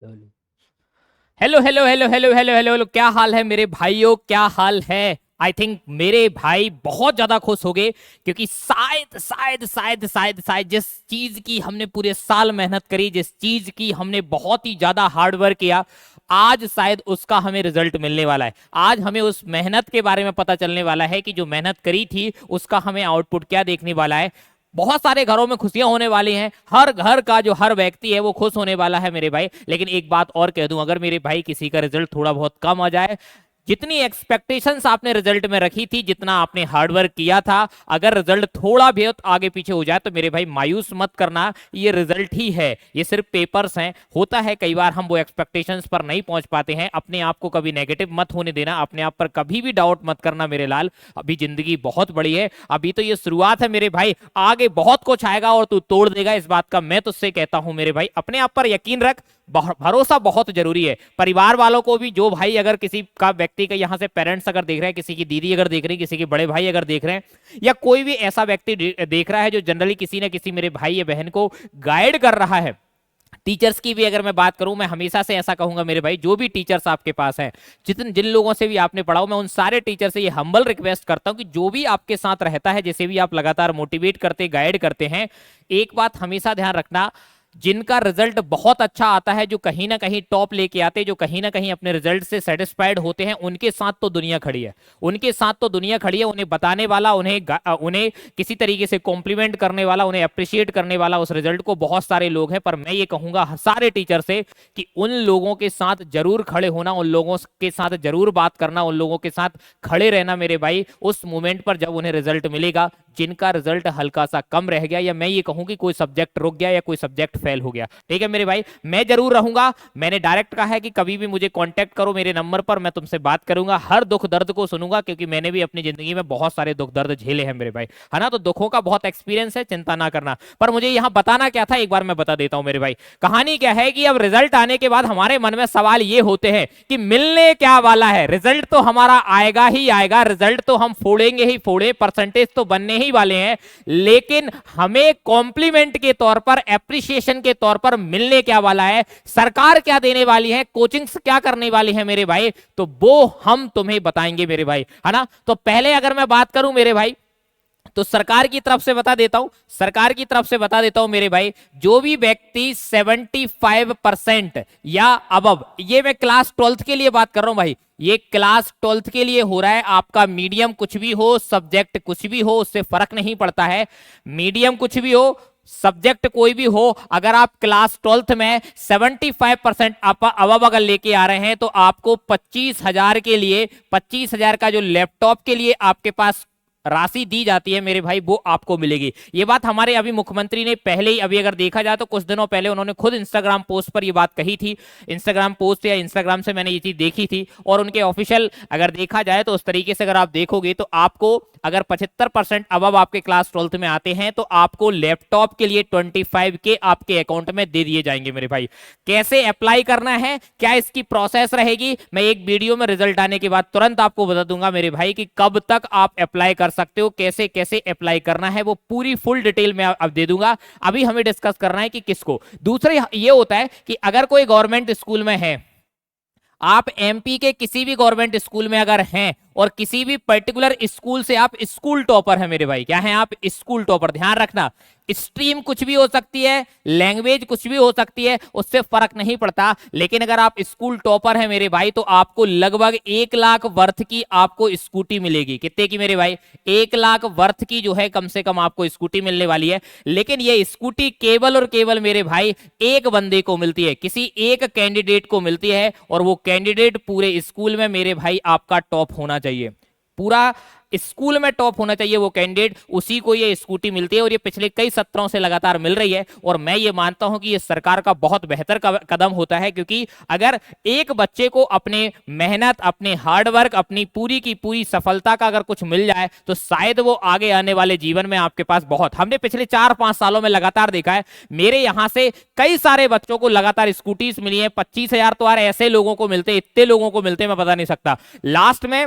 Hello hello hello hello hello hello hello, क्या हाल है मेरे भाइयों, क्या हाल है। आई थिंक मेरे भाई बहुत ज्यादा खुश हो गए क्योंकि शायद शायद शायद शायद शायद जिस चीज की हमने पूरे साल मेहनत करी, जिस चीज की हमने बहुत ही ज्यादा हार्डवर्क किया, आज शायद उसका हमें रिजल्ट मिलने वाला है। आज हमें उस मेहनत के बारे में पता चलने वाला है कि जो मेहनत करी थी उसका हमें आउटपुट क्या देखने वाला है। बहुत सारे घरों में खुशियां होने वाली हैं, हर घर का जो हर व्यक्ति है वो खुश होने वाला है मेरे भाई। लेकिन एक बात और कह दूं, अगर मेरे भाई किसी का रिजल्ट थोड़ा बहुत कम आ जाए, जितनी एक्सपेक्टेशंस आपने रिजल्ट में रखी थी, जितना आपने हार्डवर्क किया था, अगर रिजल्ट थोड़ा भी आगे पीछे हो जाए तो मेरे भाई मायूस मत करना। ये रिजल्ट ही है, ये सिर्फ पेपर्स हैं। होता है कई बार हम वो एक्सपेक्टेशंस पर नहीं पहुंच पाते हैं। अपने आप को कभी नेगेटिव मत होने देना, अपने आप पर कभी भी डाउट मत करना मेरे लाल। अभी जिंदगी बहुत बड़ी है, अभी तो ये शुरुआत है मेरे भाई। आगे बहुत कुछ आएगा और तू तोड़ देगा, इस बात का मैं तुझसे कहता हूं मेरे भाई। अपने आप पर यकीन रख, भरोसा बहुत जरूरी है। परिवार वालों को भी, जो भाई अगर किसी का व्यक्ति का यहाँ से पेरेंट्स अगर देख रहे हैं, किसी की दीदी अगर देख रही है, किसी के बड़े भाई अगर देख रहे हैं, या कोई भी ऐसा व्यक्ति देख रहा है जो जनरली किसी ना किसी मेरे भाई या बहन को गाइड कर रहा है। टीचर्स की भी अगर मैं बात करूं, मैं हमेशा से ऐसा कहूंगा मेरे भाई, जो भी टीचर्स आपके पास हैं, जिन लोगों से भी आपने पढ़ा हो, मैं उन सारे टीचर से ये हम्बल रिक्वेस्ट करता हूं कि जो भी आपके साथ रहता है, जैसे भी आप लगातार मोटिवेट करते गाइड करते हैं, एक बात हमेशा ध्यान रखना, जिनका रिजल्ट बहुत अच्छा आता है, जो कहीं ना कहीं टॉप लेके आते, जो कहीं ना कहीं अपने रिजल्ट से सेटिस्फाइड होते हैं, उनके साथ तो दुनिया खड़ी है। उनके साथ तो दुनिया खड़ी है। उन्हें बताने वाला, उन्हें किसी तरीके से कॉम्प्लीमेंट करने वाला, उन्हें अप्रिशिएट करने वाला उस रिजल्ट को बहुत सारे लोग हैं। पर मैं ये कहूंगा सारे टीचर से कि उन लोगों के साथ जरूर खड़े होना, उन लोगों के साथ जरूर बात करना, उन लोगों के साथ खड़े रहना मेरे भाई, उस मोमेंट पर जब उन्हें रिजल्ट मिलेगा। जिनका रिजल्ट हल्का सा कम रह गया, या मैं ये कहूं कि कोई सब्जेक्ट रुक गया या कोई सब्जेक्ट फेल हो गया, ठीक है मेरे भाई, मैं जरूर रहूंगा। मैंने डायरेक्ट कहा है कि कभी भी मुझे कांटेक्ट करो मेरे नंबर पर, मैं तुमसे बात करूंगा, हर दुख दर्द को सुनूंगा, क्योंकि मैंने भी अपनी जिंदगी में बहुत सारे दुख दर्द झेले हैं मेरे भाई, है ना। तो दुखों का बहुत एक्सपीरियंस है, चिंता ना करना। पर मुझे यहां बताना क्या था, एक बार मैं बता देता हूं मेरे भाई। कहानी क्या है कि अब रिजल्ट आने के बाद हमारे मन में सवाल ये होते हैं कि मिलने क्या वाला है। रिजल्ट तो हमारा आएगा ही आएगा, रिजल्ट तो हम फोड़ेंगे ही फोड़े, परसेंटेज तो बनने ही वाले हैं, लेकिन हमें कॉम्प्लीमेंट के तौर पर, एप्रिसिएशन के तौर पर मिलने क्या वाला है, सरकार क्या देने वाली है, कोचिंग्स क्या करने वाली है मेरे भाई, तो वो हम तुम्हें बताएंगे मेरे भाई, है ना। तो पहले अगर मैं बात करूं मेरे भाई, तो सरकार की तरफ से बता देता हूं, सरकार की तरफ से बता देता हूं मेरे भाई, जो भी व्यक्ति 75% या अबव, ये मैं क्लास 12th के लिए बात कर रहा हूं भाई, ये क्लास 12th के लिए हो रहा है। आपका मीडियम कुछ भी हो, सब्जेक्ट कुछ भी हो, उससे फर्क नहीं पड़ता है। मीडियम कुछ भी हो, सब्जेक्ट कोई भी हो, अगर आप क्लास 12th में 75% अबव अगर लेके आ रहे हैं, तो आपको 25,000 के लिए, 25,000 का जो लैपटॉप के लिए आपके पास राशि दी जाती है मेरे भाई, वो आपको मिलेगी। ये बात हमारे अभी मुख्यमंत्री ने पहले ही, अभी अगर देखा जाए तो कुछ दिनों पहले उन्होंने खुद इंस्टाग्राम पोस्ट पर ये बात कही थी। इंस्टाग्राम पोस्ट या इंस्टाग्राम से मैंने ये चीज देखी थी, और उनके ऑफिशियल अगर देखा जाए तो उस तरीके से अगर आप देखोगे तो आपको अगर 75% अबव आपके क्लास 12th में आते हैं, तो आपको लैपटॉप के लिए 25 के आपके अकाउंट में दे दिए जाएंगे मेरे भाई। कैसे अप्लाई करना है, क्या इसकी प्रोसेस रहेगी, मैं एक वीडियो में रिजल्ट आने के बाद तुरंत आपको बता दूंगा मेरे भाई कि कब तक आप अप्लाई कर सकते हो, कैसे कैसे अप्लाई करना है, वो पूरी फुल डिटेल में अब दे दूंगा। अभी हमें डिस्कस करना है कि किसको। दूसरा ये होता है कि अगर कोई गवर्नमेंट स्कूल में है, आप एमपी के किसी भी गवर्नमेंट स्कूल में अगर हैं, और किसी भी पर्टिकुलर स्कूल से आप स्कूल टॉपर है मेरे भाई, क्या है आप स्कूल टॉपर, ध्यान रखना, स्ट्रीम कुछ भी हो सकती है, लैंग्वेज कुछ भी हो सकती है, उससे फर्क नहीं पड़ता, लेकिन अगर आप स्कूल टॉपर है मेरे भाई, तो आपको लगभग 1 लाख वर्थ की आपको स्कूटी मिलेगी। कितने की मेरे भाई? 1 लाख वर्थ की जो है कम से कम आपको स्कूटी मिलने वाली है। लेकिन ये स्कूटी केवल और केवल मेरे भाई एक बंदे को मिलती है, किसी एक कैंडिडेट को मिलती है, और वो कैंडिडेट पूरे स्कूल में मेरे भाई आपका टॉप होना चाहिए, पूरा स्कूल में टॉप होना चाहिए वो कैंडिडेट, उसी को ये स्कूटी मिलती है। और ये पिछले कई सत्रों से लगातार मिल रही है, और मैं ये मानता हूं कि ये सरकार का बहुत बेहतर कदम होता है, क्योंकि अगर एक बच्चे को अपने मेहनत, अपने हार्डवर्क, अपनी पूरी की पूरी सफलता का अगर कुछ मिल जाए, तो शायद वो आगे आने वाले जीवन में आपके पास बहुत, हमने पिछले 4-5 सालों में लगातार देखा है, मेरे यहां से कई सारे बच्चों को लगातार स्कूटीज मिली है। 25,000 तो यार ऐसे लोगों को मिलते, इतने लोगों को मिलते मैं बता नहीं सकता। लास्ट में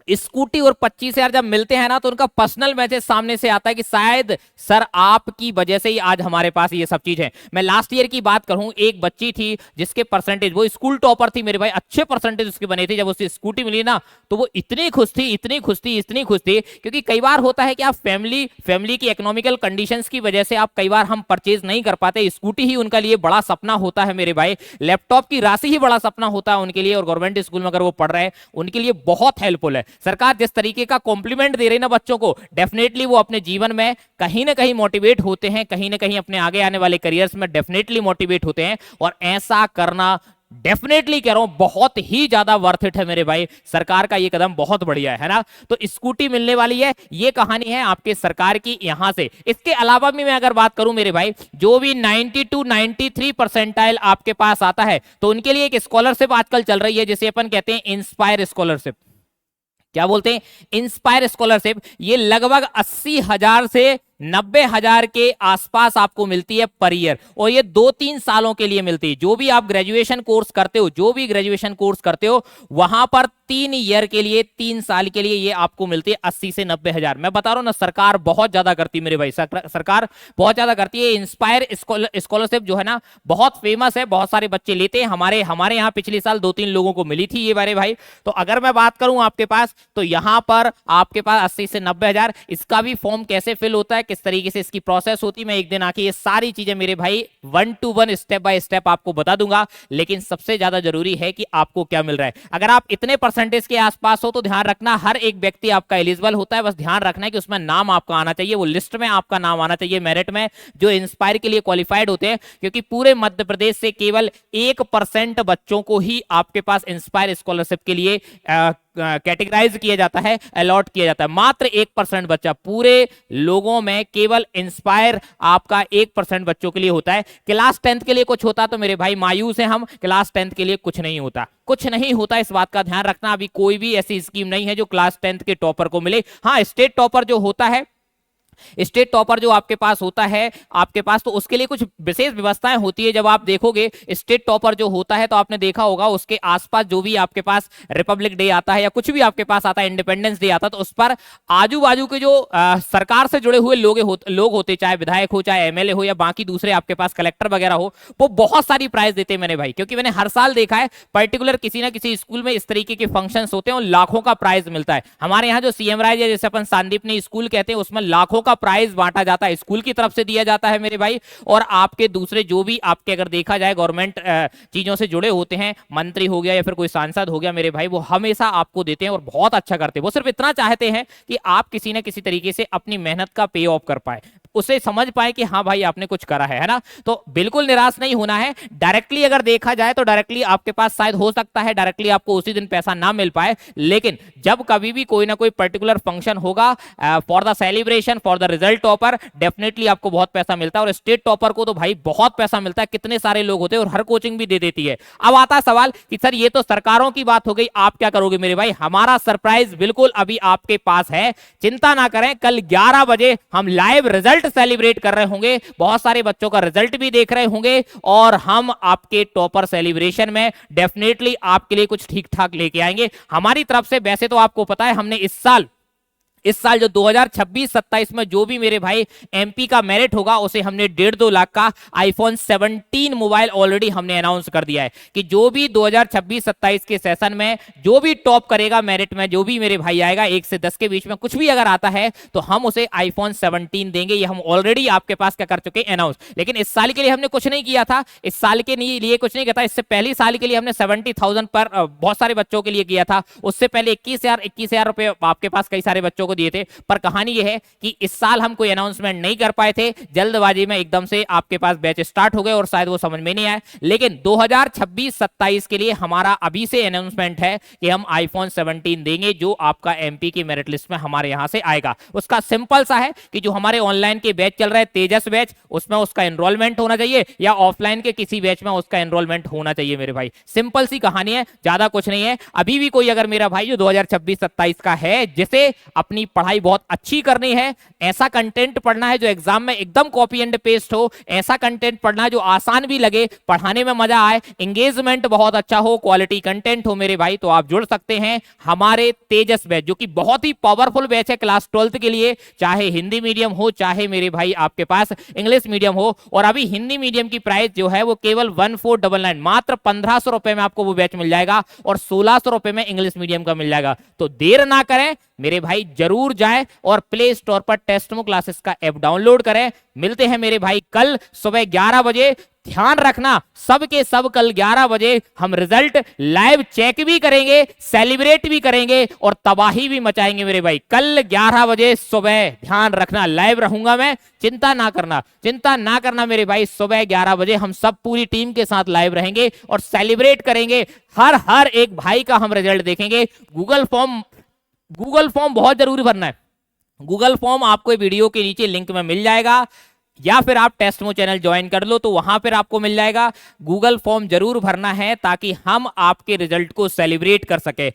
स्कूटी और 25,000 जब मिलते हैं ना, तो उनका पर्सनल मैसेज सामने से आता है कि शायद सर आपकी वजह से ही आज हमारे पास ये सब चीज है। मैं लास्ट ईयर की बात करूं, एक बच्ची थी जिसके परसेंटेज, वो स्कूल टॉपर थी मेरे भाई, अच्छे परसेंटेज उसके बने थे। जब उसे स्कूटी मिली ना, तो वो इतनी खुश थी, इतनी खुश थी, इतनी खुश थी, क्योंकि कई बार होता है कि आप फैमिली की इकोनॉमिकल कंडीशंस की वजह से आप कई बार हम परचेज नहीं कर पाते। स्कूटी ही उनका लिए बड़ा सपना होता है मेरे भाई, लैपटॉप की राशि ही बड़ा सपना होता है उनके लिए, और गवर्नमेंट स्कूल में अगर वो पढ़ रहे हैं उनके लिए बहुत हेल्पफुल है। सरकार जिस तरीके का कॉम्प्लीमेंट दे रही ना बच्चों को, डेफिनेटली वो अपने जीवन में कहीं ना कहीं मोटिवेट होते हैं, कहीं ना कहीं अपने आगे आने वाले करियर्स में डेफिनेटली मोटिवेट होते हैं। और ऐसा करना डेफिनेटली कह रहा हूं बहुत ही ज्यादा वर्थ इट है मेरे भाई। सरकार का ये कदम बहुत बढ़िया है ना। तो स्कूटी मिलने वाली है, ये कहानी है आपके सरकार की यहां से। इसके अलावा भी मैं अगर बात करूं मेरे भाई, जो भी 90 to 93 परसेंटाइल आपके पास आता है, तो उनके लिए एक स्कॉलरशिप आजकल चल रही है, जिसे अपन कहते हैं इंस्पायर स्कॉलरशिप। क्या बोलते हैं? Inspire scholarship. ये लगभग 80,000 से 90,000 के आसपास आपको मिलती है पर ईयर, और ये 2-3 सालों के लिए मिलती है। जो भी आप ग्रेजुएशन कोर्स करते हो, जो भी ग्रेजुएशन कोर्स करते हो, वहां पर 3 ईयर के लिए, 3 साल के लिए ये आपको मिलती है 80 से 90,000। मैं बता रहा हूं ना, सरकार बहुत ज्यादा करती है मेरे भाई, सरकार बहुत ज्यादा करती है। इंस्पायर स्कॉलरशिप जो है ना, बहुत फेमस है, बहुत सारे बच्चे लेते हैं। हमारे यहाँ पिछले साल 2-3 लोगों को मिली थी ये बारे भाई। तो अगर मैं बात करूं आपके पास, तो यहां पर आपके पास 80 से 90,000। इसका भी फॉर्म कैसे फिल होता है, किस तरीके से इसकी प्रोसेस होती है, मैं एक दिन आके ये सारी चीजें मेरे भाई 1 to 1 स्टेप बाय स्टेप आपको बता दूंगा। लेकिन सबसे ज्यादा जरूरी है कि आपको क्या मिल रहा है। अगर आप इतने परसेंटेज के आसपास हो, तो ध्यान रखना हर एक व्यक्ति आपका एलिजिबल होता है। बस ध्यान रखना है कि उसमें नाम आपका आना चाहिए, वो लिस्ट में आपका नाम आना चाहिए, मेरिट में, जो इंस्पायर के लिए क्वालिफाइड होते हैं। क्योंकि पूरे मध्य प्रदेश से केवल 1% बच्चों को ही आपके पास इंस्पायर स्कॉलरशिप के लिए कैटेगराइज किया जाता है, अलॉट किया जाता है। मात्र 1% बच्चा, पूरे लोगों में केवल इंस्पायर आपका 1% बच्चों के लिए होता है। क्लास 10th के लिए कुछ होता तो मेरे भाई मायूस है हम, क्लास 10th के लिए कुछ नहीं होता, कुछ नहीं होता। इस बात का ध्यान रखना। अभी कोई भी ऐसी स्कीम नहीं है जो क्लास 10th के टॉपर को मिले। हाँ, स्टेट टॉपर जो होता है, स्टेट टॉपर जो आपके पास होता है आपके पास, तो उसके लिए कुछ विशेष व्यवस्थाएं होती है। जब आप देखोगे स्टेट टॉपर जो होता है, तो आपने देखा होगा उसके आसपास जो भी आपके पास रिपब्लिक डे आता है या कुछ भी आपके पास आता है, इंडिपेंडेंस डे आता है, तो उस पर आजू बाजू के जो सरकार से जुड़े हुए लोग होते, चाहे विधायक हो, चाहे एमएलए हो, या बाकी दूसरे आपके पास कलेक्टर वगैरह हो, वो बहुत सारी प्राइज देते हैं मैंने भाई। क्योंकि मैंने हर साल देखा है, पर्टिकुलर किसी ना किसी स्कूल में इस तरीके के फंक्शन होते हैं और लाखों का प्राइज मिलता है। हमारे यहाँ जो सीएम राइज है, जैसे अपन सांदीपनी स्कूल कहते हैं, उसमें लाखों का प्राइज बांटा जाता है, स्कूल की तरफ से दिया जाता है मेरे भाई। और आपके दूसरे जो भी आपके अगर देखा जाए गवर्नमेंट चीजों से जुड़े होते हैं, मंत्री हो गया या फिर कोई सांसद हो गया मेरे भाई, वो हमेशा आपको देते हैं और बहुत अच्छा करते हैं। वो सिर्फ इतना चाहते हैं कि आप किसी ना किसी तरीके से अपनी मेहनत का पे ऑफ कर पाए, उसे समझ पाए कि हाँ भाई आपने कुछ करा है ना। तो बिल्कुल निराश नहीं होना है। डायरेक्टली अगर देखा जाए तो डायरेक्टली आपके पास शायद हो सकता है डायरेक्टली आपको उसी दिन पैसा ना मिल पाए, लेकिन जब कभी भी कोई ना कोई पर्टिकुलर फंक्शन होगा for the celebration, for the result topper, definitely आपको बहुत पैसा मिलता है। और स्टेट टॉपर को तो भाई बहुत पैसा मिलता है, कितने सारे लोग होते हैं और हर कोचिंग भी दे देती है। अब आता है सवाल कि सर ये तो सरकारों की बात हो गई, आप क्या करोगे मेरे भाई? हमारा सरप्राइज बिल्कुल अभी आपके पास है, चिंता ना करें। कल 11 बजे हम लाइव रिजल्ट सेलिब्रेट कर रहे होंगे, बहुत सारे बच्चों का रिजल्ट भी देख रहे होंगे, और हम आपके टॉपर सेलिब्रेशन में डेफिनेटली आपके लिए कुछ ठीक ठाक लेके आएंगे हमारी तरफ से। वैसे तो आपको पता है हमने इस साल जो 2026-27 में जो भी मेरे भाई एमपी का मेरिट होगा, उसे हमने 1.5-2 लाख का आईफोन 17 मोबाइल ऑलरेडी हमने अनाउंस कर दिया है कि जो भी 2026-27 के सेशन में जो भी टॉप करेगा मेरिट में, जो भी मेरे भाई आएगा 1 से 10 के बीच में कुछ भी अगर आता है, तो हम उसे आईफोन 17 देंगे। ये हम ऑलरेडी आपके पास क्या कर चुके अनाउंस। लेकिन इस साल के लिए हमने कुछ नहीं किया था, इस साल के लिए कुछ नहीं किया था। इससे पहले साल के लिए हमने 70,000 पर बहुत सारे बच्चों के लिए किया था। उससे पहले 21,000 रुपए आपके पास कई सारे बच्चों को दिए थे। पर कहानी यह है कि इस साल हम कोई अनाउंसमेंट नहीं कर पाए थे, जल्दबाजी में एकदम से आपके पास बैच स्टार्ट हो गए और शायद वो समझ में नहीं आया। लेकिन 2026-27 के लिए हमारा अभी से अनाउंसमेंट है कि हम आईफोन 17 देंगे, जो आपका एमपी की मेरिट लिस्ट में हमारे यहां से आएगा। उसका सिंपल सा है कि जो हमारे ऑनलाइन के बैच चल रहे हैं, तेजस बैच, उसमें उसका एनरोलमेंट होना चाहिए, या ऑफलाइन के किसी बैच में उसका एनरोलमेंट होना चाहिए मेरे भाई। सिंपल सी कहानी है, ज्यादा कुछ नहीं है। अभी भी कोई अगर मेरा भाई जो 2026-27 का है, जिसे अपनी अपनी पढ़ाई बहुत अच्छी करनी है, ऐसा कंटेंट पढ़ना है जो एग्जाम में एकदम कॉपी एंड पेस्ट हो, ऐसा कंटेंट पढ़ना है जो आसान भी लगे, पढ़ाने में मजा आए, एंगेजमेंट बहुत अच्छा हो, क्वालिटी कंटेंट हो मेरे भाई, तो आप जुड़ सकते हैं हमारे तेजस बैच, जो कि बहुत ही पावरफुल बैच है क्लास 12th के लिए, चाहे हिंदी मीडियम हो चाहे मेरे भाई आपके पास इंग्लिश मीडियम हो। और अभी हिंदी मीडियम की प्राइस जो है वो केवल 1499, मात्र 1500 रुपए में आपको वो बैच मिल जाएगा और 1600 रुपए में इंग्लिश मीडियम का मिल जाएगा। तो देर ना करें मेरे भाई, जरूर जाएं और प्ले स्टोर पर टेस्टमो क्लासेस का ऐप डाउनलोड करें। मिलते हैं मेरे भाई कल सुबह 11 बजे। ध्यान रखना सबके सब कल 11 बजे हम रिजल्ट लाइव चेक भी करेंगे, सेलिब्रेट भी करेंगे और तबाही भी मचाएंगे मेरे भाई। कल 11 बजे सुबह ध्यान रखना, लाइव रहूंगा मैं, चिंता ना करना मेरे भाई। सुबह 11 बजे हम सब पूरी टीम के साथ लाइव रहेंगे और सेलिब्रेट करेंगे, हर एक भाई का हम रिजल्ट देखेंगे। गूगल फॉर्म बहुत जरूरी भरना है। गूगल फॉर्म आपको वीडियो के नीचे लिंक में मिल जाएगा, या फिर आप टेस्टमो चैनल ज्वाइन कर लो तो वहां पर आपको मिल जाएगा। गूगल फॉर्म जरूर भरना है ताकि हम आपके रिजल्ट को सेलिब्रेट कर सके।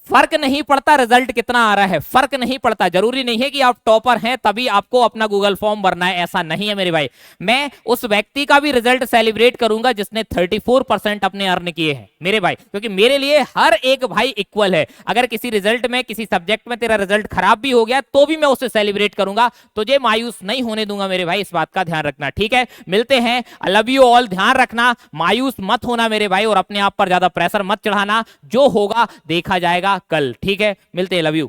फर्क नहीं पड़ता रिजल्ट कितना आ रहा है, फर्क नहीं पड़ता, जरूरी नहीं है कि आप टॉपर हैं तभी आपको अपना गूगल फॉर्म भरना है, ऐसा नहीं है मेरे भाई। मैं उस व्यक्ति का भी रिजल्ट सेलिब्रेट करूंगा जिसने 34% अपने अर्न किए हैं मेरे भाई, क्योंकि मेरे लिए हर एक भाई इक्वल है। अगर किसी रिजल्ट में, किसी सब्जेक्ट में तेरा रिजल्ट खराब भी हो गया तो भी मैं उसे सेलिब्रेट करूंगा, तुझे मायूस नहीं होने दूंगा मेरे भाई, इस बात का ध्यान रखना, ठीक है। मिलते हैं, आई लव यू ऑल, ध्यान रखना, मायूस मत होना मेरे भाई और अपने आप पर ज्यादा प्रेशर मत चढ़ाना, जो होगा देखा जाएगा कल, ठीक है। मिलते हैं, लव यू।